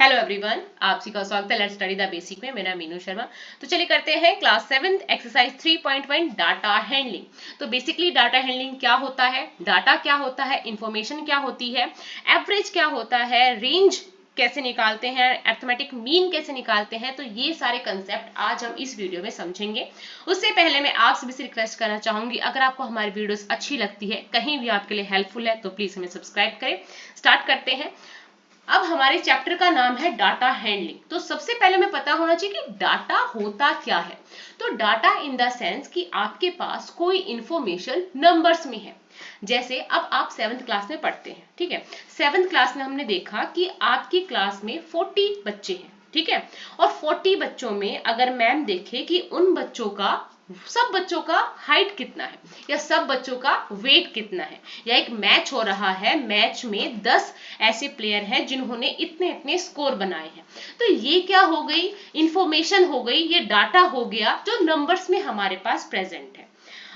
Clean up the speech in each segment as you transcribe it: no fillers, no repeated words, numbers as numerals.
Hello everyone, आप सभी का स्वागत है लेट्स स्टडी द बेसिक में। मेरा मीनू शर्मा। तो चलिए करते हैं क्लास 7 एक्सरसाइज 3.1 डाटा हैंडलिंग। तो बेसिकली डाटा हैंडलिंग क्या होता है, डाटा क्या होता है, इंफॉर्मेशन क्या होती है, एवरेज क्या होता है, रेंज कैसे निकालते हैं, अरिथमेटिक मीन कैसे निकालते हैं। तो ये सारे कंसेप्ट आज हम इस वीडियो में समझेंगे। उससे पहले मैं आप सभी से रिक्वेस्ट करना चाहूंगी, अगर आपको हमारी वीडियोस अच्छी लगती है, कहीं भी आपके लिए हेल्पफुल है, तो प्लीज हमें सब्सक्राइब करें। स्टार्ट करते हैं। अब हमारे चैप्टर का नाम है डाटा हैंडलिंग। तो सबसे पहले हमें पता होना चाहिए कि डाटा होता क्या है। तो डाटा इन द सेंस कि आपके पास कोई इंफॉर्मेशन नंबर्स में है। जैसे अब आप 7th क्लास में पढ़ते हैं, ठीक है। 7th क्लास में हमने देखा कि आपकी क्लास में 40 बच्चे हैं, ठीक है। और 40 बच्चों में अगर मैम देखे कि उन बच्चों का सब बच्चों का हाइट कितना है या सब बच्चों का वेट कितना है, या एक मैच हो रहा है, मैच में 10 ऐसे प्लेयर हैं जिन्होंने इतने इतने स्कोर बनाए हैं, तो ये क्या हो गई, इंफॉर्मेशन हो गई, ये डाटा हो गया जो नंबर्स में हमारे पास प्रेजेंट है।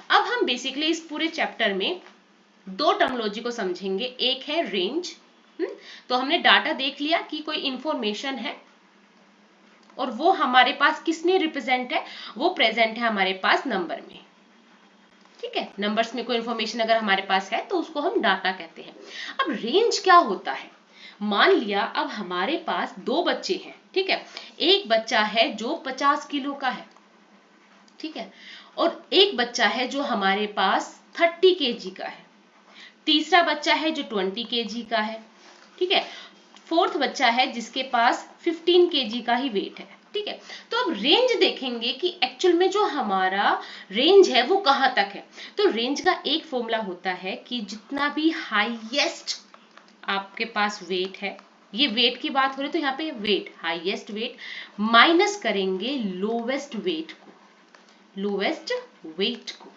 अब हम बेसिकली इस पूरे चैप्टर में दो टर्मिनोलॉजी को समझेंगे। एक है रेंज, तो हमने डाटा देख लिया कि कोई इंफॉर्मेशन है और वो हमारे पास किसने रिप्रेजेंट है, वो प्रेजेंट है हमारे पास नंबर में, ठीक है। नंबर्स में कोई इंफॉर्मेशन अगर हमारे पास है तो उसको हम डाटा कहते हैं। अब रेंज क्या होता है, मान लिया अब हमारे पास दो बच्चे हैं, ठीक है। एक बच्चा है जो 50 किलो का है, ठीक है, और एक बच्चा है जो हमारे पास 30 केजी का है। तीसरा बच्चा है जो 20 केजी का है, ठीक है। फोर्थ बच्चा है जिसके पास 15 केजी का ही वेट है, ठीक है। तो अब रेंज देखेंगे कि एक्चुअल में जो हमारा रेंज है वो कहां तक है। तो रेंज का एक फॉर्मूला होता है कि जितना भी हाईएस्ट आपके पास वेट है, ये वेट की बात हो रही तो यहाँ पे वेट, हाईएस्ट वेट माइनस करेंगे लोवेस्ट वेट को, लोवेस्ट वेट को,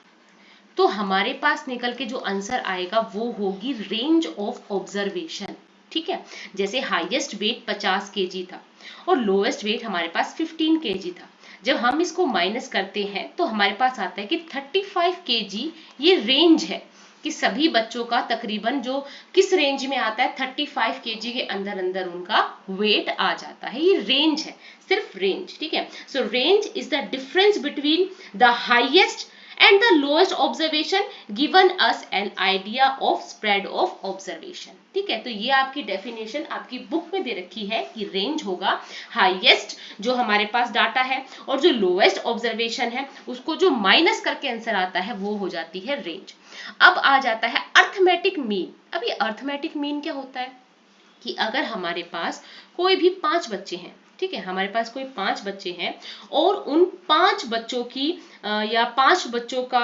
तो हमारे पास निकल के जो आंसर आएगा वो होगी रेंज ऑफ ऑब्जर्वेशन, ठीक है। जैसे हाईएस्ट वेट 50 केजी था और लोएस्ट वेट हमारे पास 15 केजी था। जब हम इसको माइनस करते हैं तो हमारे पास आता है कि 35 केजी ये रेंज है, कि सभी बच्चों का तकरीबन जो किस रेंज में आता है, 35 केजी के अंदर अंदर उनका वेट आ जाता है। ये रेंज है, सिर्फ रेंज, ठीक है। सो range is the difference between the highest and the lowest observation given us an idea of spread of observation, ठीक है। तो ये आपकी डेफिनेशन आपकी बुक में दे रखी है कि रेंज होगा हाईएस्ट जो हमारे पास डाटा है और जो लोएस्ट ऑब्जर्वेशन है उसको जो माइनस करके आंसर आता है वो हो जाती है रेंज। अब आ जाता है अर्थमेटिक मीन। अब ये अर्थमेटिक मीन क्या होता है कि अगर हमारे पास कोई भी 5 बच्चे हैं, ठीक है, हमारे पास कोई 5 बच्चे हैं और उन 5 बच्चों की या 5 बच्चों का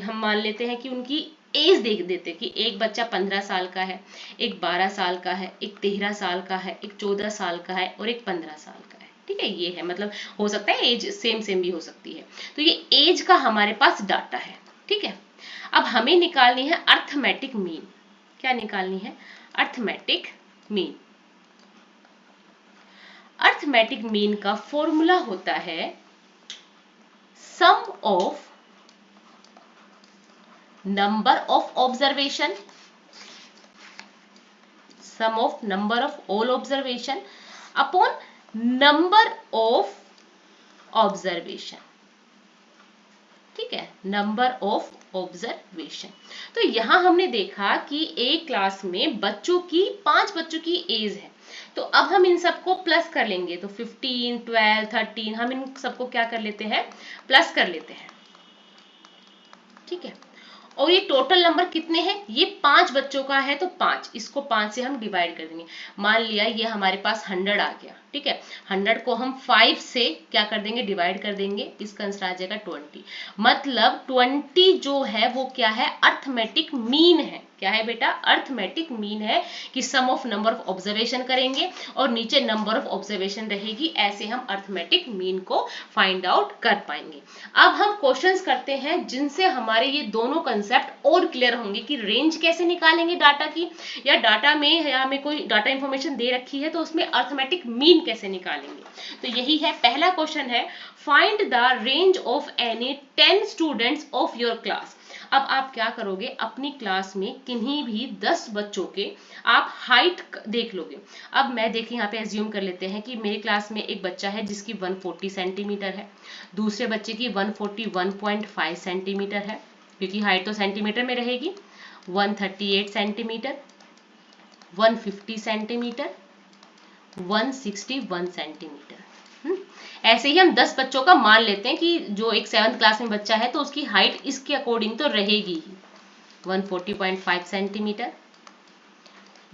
हम मान लेते हैं कि उनकी एज देख देते कि एक बच्चा 15 साल का है, एक 12 साल का है, एक 13 साल का है, एक 14 साल का है और एक 15 साल का है, ठीक है। ये है, मतलब हो सकता है एज सेम सेम भी हो सकती है। तो ये एज का हमारे पास डाटा है, ठीक है। अब हमें निकालनी है अर्थमेटिक मीन। क्या निकालनी है? Arithmetic mean. अर्थमेटिक मीन का फॉर्मूला होता है sum of number of observation, sum of number of all observation upon number of observation, ठीक है, नंबर ऑफ ऑब्जर्वेशन। तो यहां हमने देखा कि एक क्लास में बच्चों की 5 बच्चों की एज है, तो अब हम इन सबको प्लस कर लेंगे। तो 15, 12, 13 हम इन सबको क्या कर लेते हैं, प्लस कर लेते हैं, ठीक है। और ये टोटल नंबर कितने हैं, ये 5 बच्चों का है तो 5, इसको 5 से हम डिवाइड कर देंगे। मान लिया ये हमारे पास 100 आ गया, ठीक है। 100 को हम 5 से क्या कर देंगे, डिवाइड कर देंगे, इसका आंसर आ जाएगा 20। मतलब 20 जो है वो क्या है, अर्थमेटिक मीन है। क्या है बेटा? अर्थमेटिक मीन है कि सम ऑफ नंबर ऑफ ऑब्जर्वेशन करेंगे और नीचे नंबर ऑफ ऑब्जर्वेशन रहेगी, ऐसे हम अर्थमेटिक मीन को फाइंड आउट कर पाएंगे। अब हम क्वेश्चंस करते हैं जिनसे हमारे ये दोनों कंसेप्ट और क्लियर होंगे कि रेंज कैसे निकालेंगे डाटा की, या डाटा में हमें कोई डाटा इंफॉर्मेशन दे रखी है तो उसमें अर्थमेटिक मीन कैसे निकालेंगे। तो यही है पहला क्वेश्चन है, find the range of any 10 students of your class. अब आप क्या करोगे, अपनी क्लास में किन्हीं भी 10 बच्चों के आप हाइट देख लोगे। अब मैं देखिए यहाँ पे एज्यूम कर लेते हैं कि मेरी क्लास में एक बच्चा है जिसकी 140 सेंटीमीटर है, दूसरे बच्चे की 141.5 सेंटीमीटर है, क्योंकि हाइट तो सेंटीमीटर में रहेगी, 138 सेंटीमीटर, 150 सेंटीमीटर, 161 सेंटीमीटर। ऐसे ही हम 10 बच्चों का मान लेते हैं कि जो एक 7th क्लास में बच्चा है तो उसकी हाइट इसके अकॉर्डिंग तो रहेगी ही, 140.5 centimetre,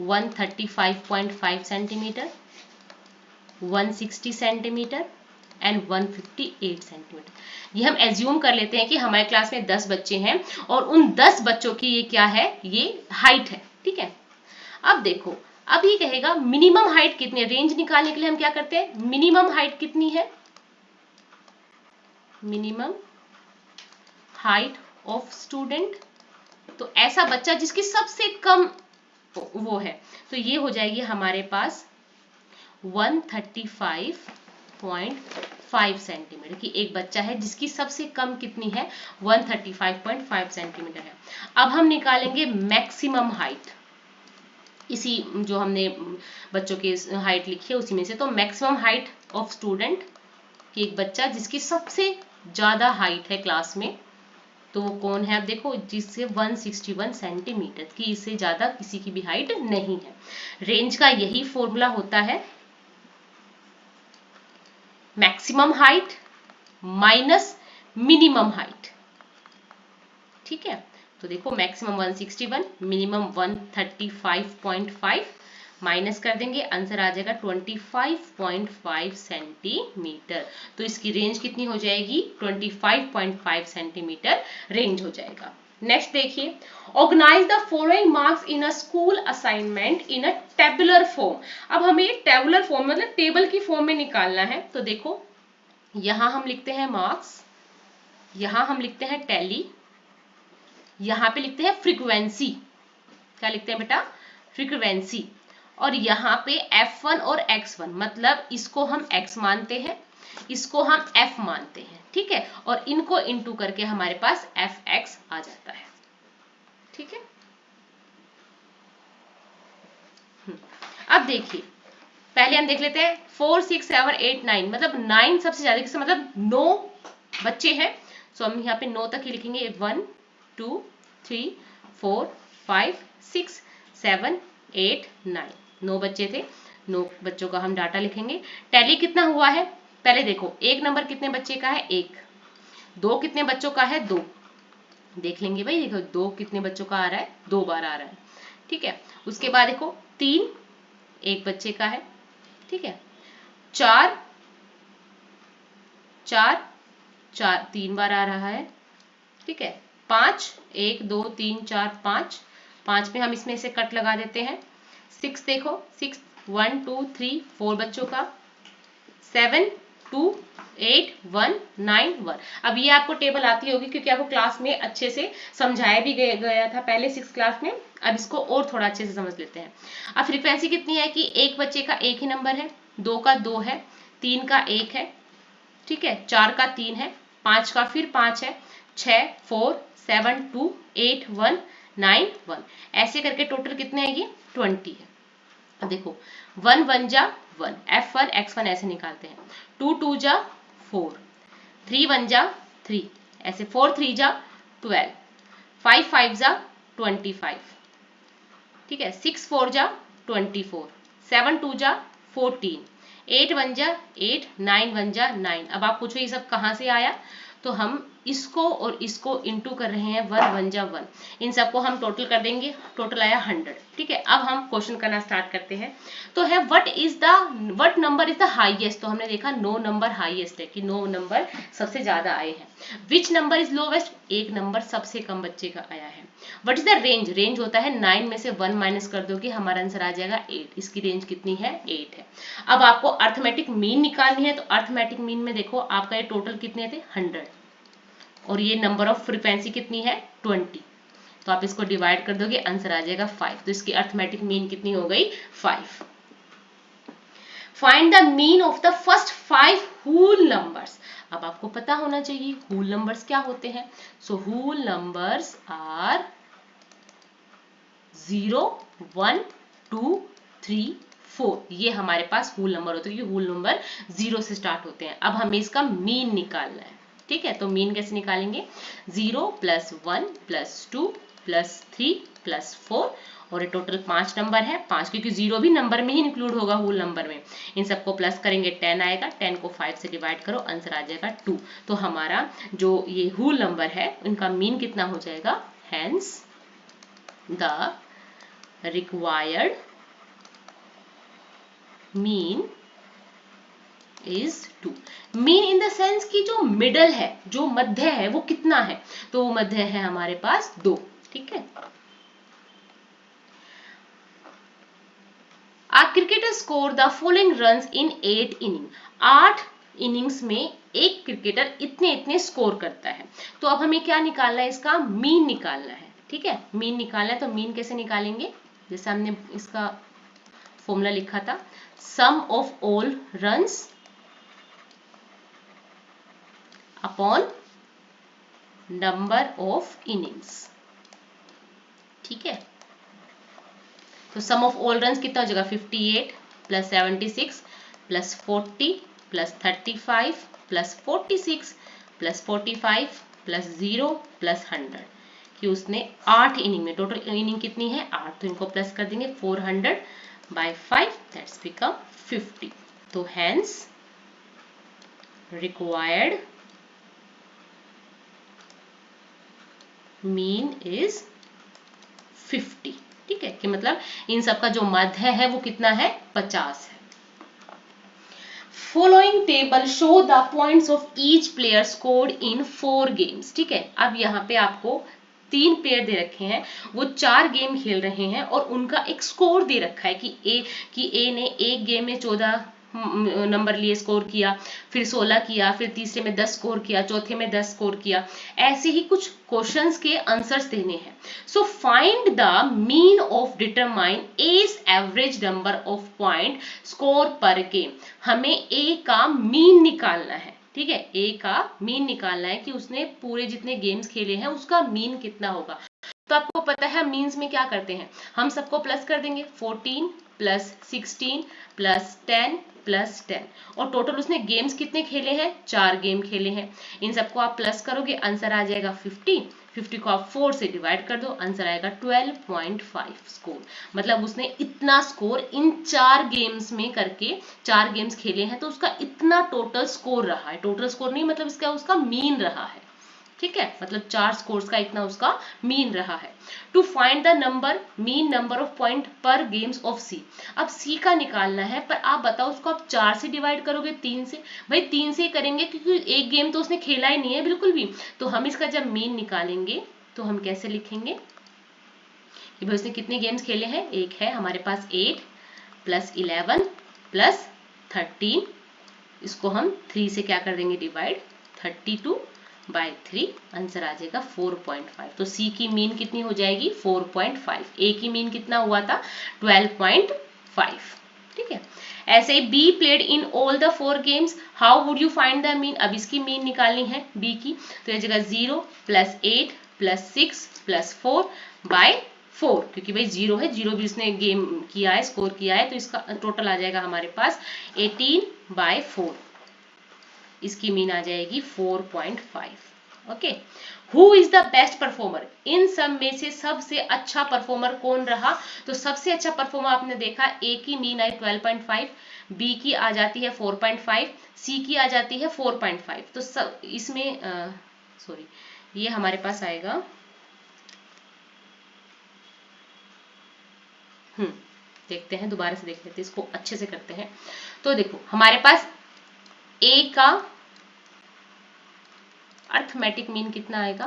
135.5 centimetre, 160 centimetre and 158 centimetre. ये हम एज्यूम कर लेते हैं कि हमारे क्लास में 10 बच्चे हैं और उन 10 बच्चों की ये क्या है, ये हाइट है। ठीक है, अब देखो, अब ये कहेगा मिनिमम हाइट कितनी है। रेंज निकालने के लिए हम क्या करते हैं, मिनिमम हाइट कितनी है, मिनिमम हाइट ऑफ स्टूडेंट, तो ऐसा बच्चा जिसकी सबसे कम वो है, तो ये हो जाएगी हमारे पास 135.5 सेंटीमीटर की एक बच्चा है जिसकी सबसे कम कितनी है, 135.5 सेंटीमीटर है। अब हम निकालेंगे मैक्सिमम हाइट, इसी जो हमने बच्चों की हाइट लिखी है उसी में से, तो मैक्सिमम हाइट ऑफ स्टूडेंट कि एक बच्चा जिसकी सबसे ज्यादा हाइट है क्लास में, तो वो कौन है, आप देखो, जिससे 161 सेंटीमीटर की, इससे ज्यादा किसी की भी हाइट नहीं है। रेंज का यही फॉर्मूला होता है, maximum height minus minimum height. ठीक है, तो देखो मैक्सिमम 161, मिनिमम 135.5, माइनस कर देंगे, आंसर आ जाएगा 25.5 सेंटीमीटर। तो इसकी रेंज कितनी हो जाएगी, 25.5 सेंटीमीटर रेंज हो जाएगा। नेक्स्ट देखिए, organise the following marks in a school assignment in a tabular form. अब हमें टेबुलर फॉर्म मतलब टेबल की फॉर्म में निकालना है। तो देखो, यहां हम लिखते हैं मार्क्स, यहां हम लिखते हैं टैली, यहां पे लिखते हैं फ्रीक्वेंसी, क्या लिखते हैं बेटा, फ्रीक्वेंसी, और यहाँ पे F1 और X1, मतलब इसको हम X मानते हैं, इसको हम F मानते हैं। ठीक है, और इनको इंटू करके हमारे पास Fx आ जाता है। ठीक है, अब देखिए, पहले हम देख लेते हैं 4 6 7 8 9, मतलब 9 सबसे ज्यादा, किसका मतलब 9 बच्चे हैं, सो हम यहाँ पे 9 तक ही लिखेंगे, 1 2 3 4 5 6 7 8 9, 9 बच्चे थे, 9 बच्चों का हम डाटा लिखेंगे। टैली कितना हुआ है, पहले देखो एक नंबर कितने बच्चे का है, 1, 2 कितने बच्चों का है, 2, देख लेंगे भाई, देखो 2 कितने बच्चों का आ रहा है, 2 बार आ रहा है। ठीक है, उसके बाद देखो 3 एक बच्चे का है। ठीक है, 4 4 4 3 बार आ रहा है। ठीक है, 5 1 2 3 4 5, 5 में हम इसमें से कट लगा देते हैं। 6 देखो, 6 1 2 3 4 बच्चों का, 7 2 8 1 9 1। अब ये आपको टेबल आती होगी क्योंकि आपको क्लास में अच्छे से समझाया भी गया था पहले 6 क्लास में। अब इसको और थोड़ा अच्छे से समझ लेते हैं। अब फ्रीक्वेंसी कितनी है कि एक बच्चे का एक ही नंबर है, 2 का 2 है, 3 का 1 है, ठीक है, 4 का 3 है, 5 का फिर 5 है, 6 4 7 2 8 1 9 1, ऐसे करके टोटल कितने है, ये 20 है। अब देखो 1 1 जा 1, F1 X1 ऐसे निकालते हैं, 2 2 जा 4, 3 1 जा 3, ऐसे 4 3 जा 12, 5 5 जा 25, ठीक है, 6 4 जा 24, 7 2 जा 14, 8 1 जा 8, 9 1 जा 9। अब आप पूछो ये सब कहाँ से आया, तो हम इसको और इसको इंटू कर रहे हैं, 1 1 जा 1, इन सबको हम टोटल कर देंगे, टोटल आया 100। ठीक है, अब हम क्वेश्चन करना स्टार्ट करते हैं। तो है what number is the highest, तो हमने देखा 9 नंबर हाईएस्ट है कि 9 नंबर सबसे ज्यादा आए हैं। विच नंबर इज लोवेस्ट, एक नंबर सबसे कम बच्चे का आया है। What is the range, range होता है 9 में से 1 माइनस कर दोगे हमारा आंसर आ जाएगा 8, इसकी रेंज कितनी है, 8 है। अब आपको अर्थमेटिक मीन निकालनी है, तो अर्थमेटिक मीन में देखो आपका ये टोटल कितने थे, 100, और ये नंबर ऑफ फ्रीक्वेंसी कितनी है, 20, तो आप इसको डिवाइड कर दोगे आंसर आ जाएगा 5, तो इसकी अर्थमेटिक मीन कितनी हो गई, 5। Find the mean of the first 5 whole numbers. अब आपको पता होना चाहिए होल नंबर्स क्या होते हैं। So whole numbers are 0, 1, 2, 3, 4। ये हमारे पास होल नंबर होते हैं, क्योंकि होल नंबर 0 से स्टार्ट होते हैं। अब हमें इसका मीन निकालना है, ठीक है। तो मीन कैसे निकालेंगे, 0 + 1 + 2 + 3 + 4, और ये टोटल 5 नंबर है। 5 क्योंकि 0 भी नंबर में ही इंक्लूड होगा होल नंबर में। इन सबको प्लस करेंगे 10 आएगा, 10 को 5 से डिवाइड करो, आंसर आ जाएगा 2। तो हमारा जो ये होल नंबर है इनका मीन कितना हो जाएगा, hence the required mean is 2। Mean in the sense कि जो मिडल है, जो मध्य है, वो कितना है, तो वो मध्य है हमारे पास 2, ठीक है। A cricketer scored the following runs in 8 innings। 8 innings में एक क्रिकेटर इतने इतने स्कोर करता है। तो अब हमें क्या निकालना है, इसका मीन निकालना है, ठीक है। मीन निकालना है, तो मीन कैसे निकालेंगे, जैसे हमने इसका फॉर्मूला लिखा था, sum of all runs upon number of innings, ठीक है। तो सम ऑफ ऑल रन्स कितना हो जाएगा, 58 + 76 + 40 + 35 + 46 + 45 + 0 + 100, कि उसने 8 इनिंग में, टोटल इनिंग कितनी है 8, तो इनको प्लस कर देंगे 400/5, दैट्स बिकम 50। तो हेंस रिक्वायर्ड मीन इज 50, ठीक है, कि मतलब इन सबका जो मध्य है वो कितना है, 50 है। Following table show the points of each player scored in 4 games, ठीक है। अब यहाँ पे आपको 3 प्लेयर दे रखे हैं, वो 4 गेम खेल रहे हैं और उनका एक स्कोर दे रखा है कि ए ने एक गेम में 14 नंबर लिए स्कोर किया, फिर 16 किया, फिर तीसरे में 10 स्कोर किया, चौथे में 10 स्कोर किया। ऐसे ही कुछ क्वेश्चंस के आंसर्स देने हैं। So find the mean of determine as average number of point score per game. हमें ए का मीन निकालना है, ठीक है। ए का मीन निकालना है कि उसने पूरे जितने गेम्स खेले हैं उसका मीन कितना होगा। तो आपको पता है मीन्स में क्या करते हैं, हम सबको प्लस कर देंगे, 14 + 16 + 10 + 10, और टोटल उसने गेम्स कितने खेले हैं, 4 गेम खेले हैं। इन सबको आप प्लस करोगे, आंसर आ जाएगा 50। 50 को आप 4 से डिवाइड कर दो, आंसर आएगा 12.5 स्कोर। मतलब उसने इतना स्कोर इन 4 गेम्स में करके, 4 गेम्स खेले हैं तो उसका इतना टोटल स्कोर रहा है। टोटल स्कोर नहीं, मतलब इसका उसका मीन रहा है, ठीक है। मतलब 4 स्कोर्स का इतना उसका मीन रहा है। To find the number mean number of point per games of C. अब सी का निकालना है, पर आप बताओ उसको आप 4 से डिवाइड करोगे, 3 से, भाई 3 से करेंगे क्योंकि एक गेम तो उसने खेला ही नहीं है बिल्कुल भी। तो हम इसका जब मीन निकालेंगे तो हम कैसे लिखेंगे कि भाई उसने कितने गेम्स खेले हैं, एक है हमारे पास 8 + 11 + 13, इसको हम 3 से क्या कर देंगे डिवाइड, 32/3, आंसर आ जाएगा 4.5। तो सी की मीन कितनी हो जाएगी, 4.5। ए की मीन कितना हुआ था, 12.5, ठीक है। ऐसे ही be played in all the 4 games, how would you find the mean. अब इसकी मीन निकालनी है बी की, तो यह जगह 0 + 8 + 6 + 4/4, क्योंकि भाई 0 है, 0 भी उसने गेम किया है, स्कोर किया है, तो इसका टोटल आ जाएगा हमारे पास 18/4। इसकी मीन आ जाएगी 4.5। Okay, who is the best performer. इन सब में से सबसे अच्छा परफॉर्मर कौन रहा, तो सबसे अच्छा परफॉर्मर आपने देखा, ए की मीन आई 12.5, बी की आ जाती है 4.5, सी की आ जाती है 4.5। तो सब इसमें सॉरी, ये हमारे पास आएगा, देखते हैं, दोबारा से देख लेते हैं, इसको अच्छे से करते हैं। तो देखो हमारे पास ए का अर्थमेटिक मीन कितना आएगा,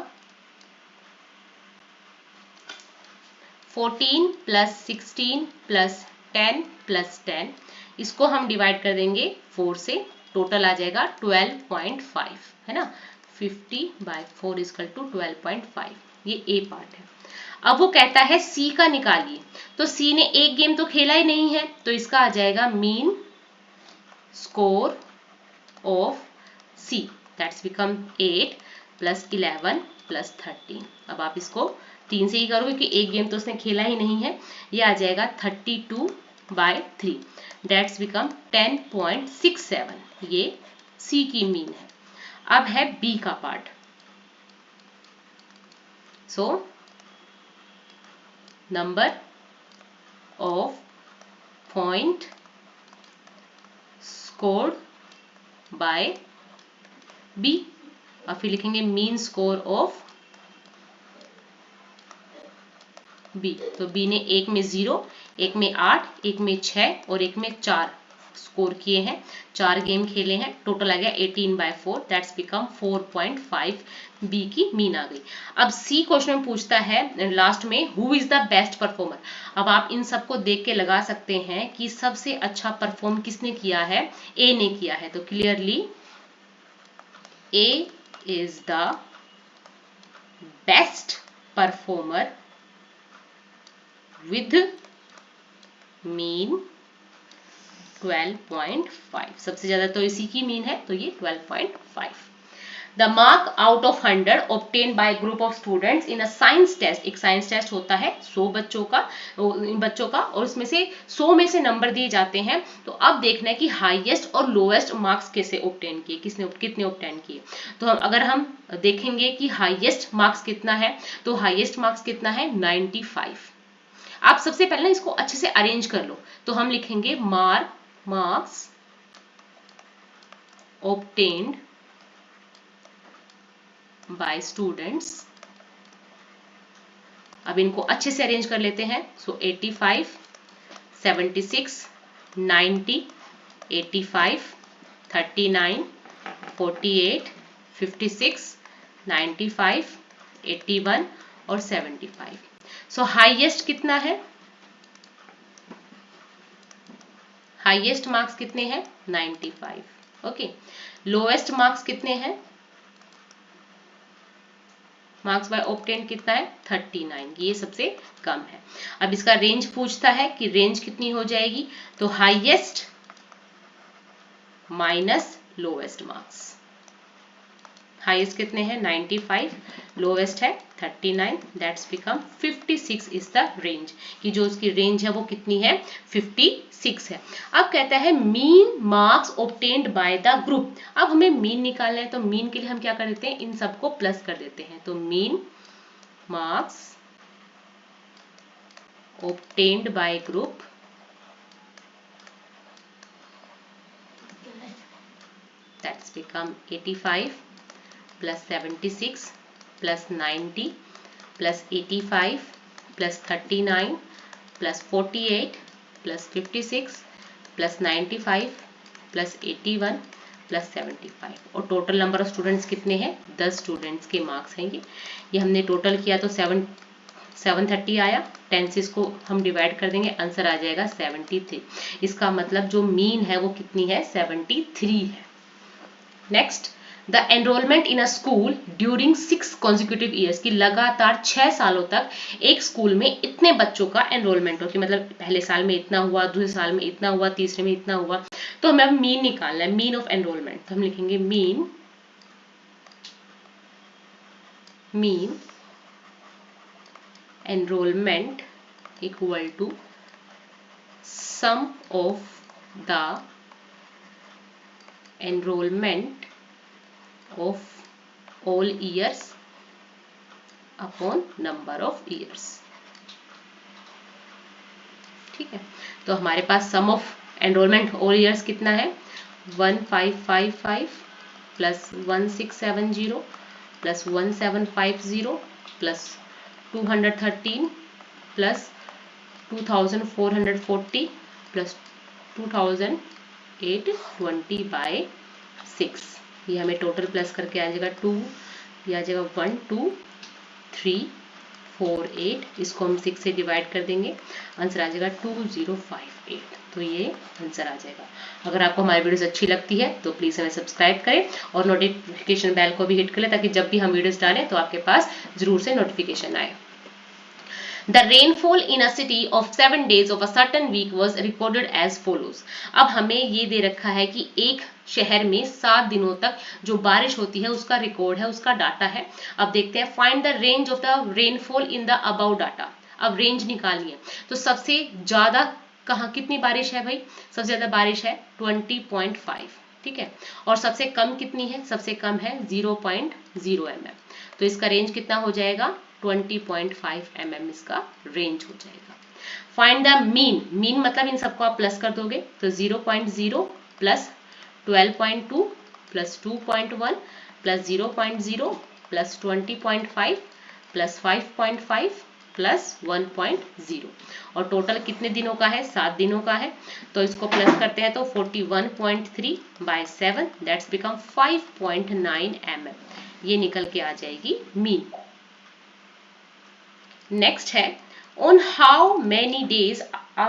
14 + 16 + 10 + 10, इसको हम डिवाइड कर देंगे 4 से, टोटल आ जाएगा 12.5, है ना। 50/4 = 12.5, ये ए पार्ट है। अब वो कहता है सी का निकालिए, तो सी ने एक गेम तो खेला ही नहीं है, तो इसका आ जाएगा mean score of C, that's become 8 plus 11 plus 13। अब आप इसको 3 से ही करो क्योंकि एक गेम तो उसने खेला ही नहीं है। ये आ जाएगा 32/3, दैट्स बिकम 10.67। ये सी की मीन है। अब है बी का part. So number of point scored by B, और फिर लिखेंगे मीन स्कोर ऑफ बी। तो बी ने एक में 0, एक में 8, एक में 6 और एक में 4 स्कोर किए हैं, 4 गेम खेले हैं, टोटल आ गया 18/4, दैट्स बिकम 4.5। बी की मीन आ गई। अब सी क्वेश्चन में पूछता है लास्ट में who is the best performer. अब आप इन सबको देख के लगा सकते हैं कि सबसे अच्छा परफॉर्म किसने किया है, ए ने किया है। तो clearly A is the best performer with mean 12.5। सबसे ज्यादा तो इसी की मीन है, तो ये 12.5। The mark out of 100 obtained by group of students in a science test। एक साइंस टेस्ट होता है 100 बच्चों का, और उसमें से 100 में से नंबर दिए जाते हैं। तो अब देखना है कि हाईएस्ट और लोएस्ट मार्क्स कैसे ऑब्टेन किए, कितने ऑब्टेन किए। तो अगर हम देखेंगे कि हाईएस्ट मार्क्स कितना है, तो हाईएस्ट मार्क्स कितना है 95। आप सबसे पहले इसको अच्छे से अरेंज कर लो। तो हम लिखेंगे मार्क्स obtained by students। अब इनको अच्छे से अरेंज कर लेते हैं। सो 85, 76, 90, 85, 39, 48, 56, 95, 81 और 75। सो हाईएस्ट कितना है, हाईएस्ट मार्क्स कितने हैं 95। ओके, लोएस्ट मार्क्स कितने हैं, मार्क्स बाय ऑब्टेन्ड कितना है 39, ये सबसे कम है। अब इसका रेंज पूछता है कि रेंज कितनी हो जाएगी। तो highest minus lowest marks. Highest कितने हैं 95, लोएस्ट है 39, that's become 56 is the range, कि जो उसकी रेंज है वो कितनी है 56 है। अब कहता है mean marks obtained by the group. अब हमें मीन निकालना है, तो मीन के लिए हम क्या कर देते हैं, इन सबको प्लस कर देते हैं। तो mean marks obtained by group that's become 85 plus 76 plus 90 plus 85 plus 39 plus 48 plus 56 plus 95 plus 81 plus 75। और टोटल नंबर ऑफ स्टूडेंट्स कितने हैं 10 स्टूडेंट्स के मार्क्स हैं ये हमने टोटल किया तो 730 आया। 10 से इसको हम डिवाइड कर देंगे, आंसर आ जाएगा 73। इसका मतलब जो मीन है वो कितनी है 73 है। Next, the enrolment in a school during 6 consecutive years, की लगातार 6 सालों तक एक स्कूल में इतने बच्चों का एनरोलमेंट हो, कि मतलब पहले साल में इतना हुआ, दूसरे साल में इतना हुआ, तीसरे में इतना हुआ। तो हमें अब मीन निकालना है, मीन ऑफ एनरोलमेंट। तो हम लिखेंगे mean enrolment equal to sum of the enrolment of all years upon number of years। ठीक है, तो हमारे पास सम ऑफ एनरोलमेंट ऑल ईयर्स कितना है 1555 plus 1670 plus 1750 plus 213 plus 2440 plus 2820/6। ये हमें टोटल प्लस करके आ जाएगा 2, ये आ जाएगा 12348। इसको हम 6 से डिवाइड कर देंगे, आंसर आ जाएगा 2058। तो ये आंसर आ जाएगा। अगर आपको हमारी वीडियोस अच्छी लगती है तो प्लीज़ हमें सब्सक्राइब करें और नोटिफिकेशन बेल को भी हिट करें, ताकि जब भी हम वीडियोस डालें तो आपके पास जरूर से नोटिफिकेशन आए। The rainfall in a city of 7 days of a certain week was recorded as follows. अब हमें ये दे रखा है कि एक शहर में 7 दिनों तक जो बारिश होती है उसका रिकॉर्ड है, उसका डाटा है। अब देखते हैं find the range of the rainfall in the above data. अब रेंज निकालिए, तो सबसे ज्यादा कहाँ कितनी बारिश है भाई? सबसे ज्यादा बारिश है 20.5, ठीक है, और सबसे कम कितनी है? सबसे कम है 0.0 mm। तो इसका रेंज कितना हो जाएगा? 20.5 mm इसका रेंज हो जाएगा। फाइंड द मीन, मीन मतलब इन सबको आप प्लस कर दोगे, तो 0.0 plus 12.2 plus 2.1 plus 0.0 plus 20.5 plus 5.5 plus 1.0, और टोटल कितने दिनों का है? 7 दिनों का है। तो इसको प्लस करते हैं तो 41.3 बाय 7 दैट्स बिकम 5.9 mm, ये निकल के आ जाएगी मीन। नेक्स्ट है on how many days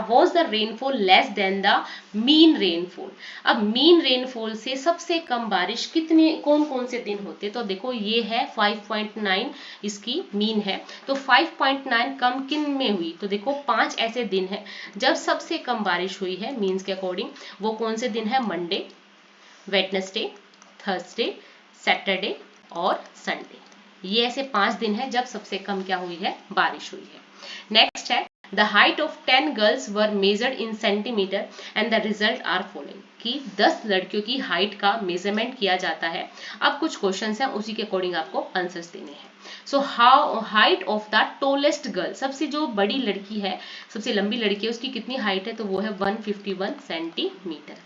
was the rainfall less than the mean rainfall. अब मीन रेनफॉल से सबसे कम बारिश कितने कौन कौन से दिन होते? तो देखो ये है 5.9 इसकी मीन है, तो 5.9 कम किन में हुई? तो देखो 5 ऐसे दिन हैं जब सबसे कम बारिश हुई है मीन्स के अकॉर्डिंग। वो कौन से दिन है? मंडे, वेडनेसडे, थर्सडे, सैटरडे और संडे। ये ऐसे 5 दिन है जब सबसे कम क्या हुई है? बारिश हुई है। नेक्स्ट है the height of 10 girls were measured in centimetre and the result are following, कि 10 लड़कियों की हाइट का मेजरमेंट किया जाता है। अब कुछ क्वेश्चंस हैं, उसी के अकॉर्डिंग आपको आंसर्स देने हैं। So how height of the tallest girl, सबसे जो बड़ी लड़की है, सबसे लंबी लड़की है, उसकी कितनी हाइट है? तो वो है 151 सेंटीमीटर।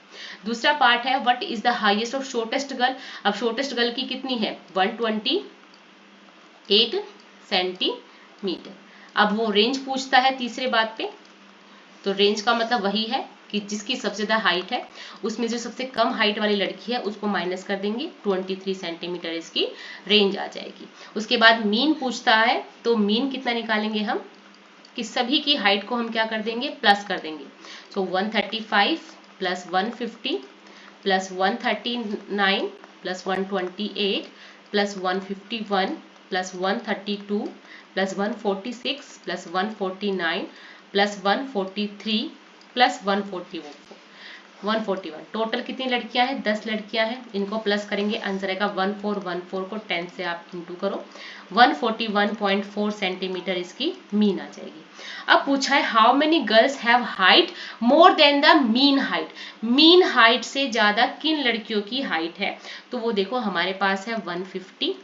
दूसरा पार्ट है what is the highest of shortest girl. अब शॉर्टेस्ट गर्ल की कितनी है? 128 सेंटीमीटर। अब वो रेंज पूछता है तीसरे बात पे, तो रेंज का मतलब वही है कि जिसकी सबसे ज्यादा हाइट है उसमें जो सबसे कम हाइट वाली लड़की है उसको माइनस कर देंगे, 23 सेंटीमीटर इसकी रेंज आ जाएगी। उसके बाद मीन पूछता है, तो मीन कितना निकालेंगे हम? कि सभी की हाइट को हम क्या कर देंगे? प्लस कर देंगे। सो 135 plus 150 plus 139 plus 128 plus 151 plus 132 plus 146 plus 149 plus 143 plus 141। Total कितनी लड़कियां हैं? 10 लड़कियां हैं। इनको प्लस करेंगे, आंसर आएगा 1414 को 10 से आप इंटू करो, 141.4 सेंटीमीटर इसकी मीन आ जाएगी। अब पूछा है how many girls have height more than the mean height, mean height से ज्यादा किन लड़कियों की हाइट है? तो वो देखो हमारे पास है 150,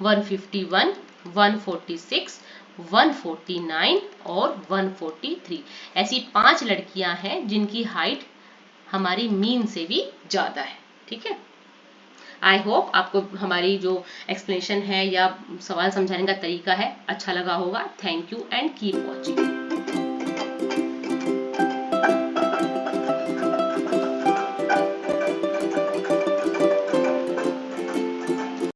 151, 146, 149 और 143। ऐसी 5 लड़कियां हैं जिनकी हाइट हमारी मीन से भी ज्यादा है। ठीक है, आई होप आपको हमारी जो एक्सप्लेनेशन है या सवाल समझाने का तरीका है अच्छा लगा होगा। Thank you and keep watching.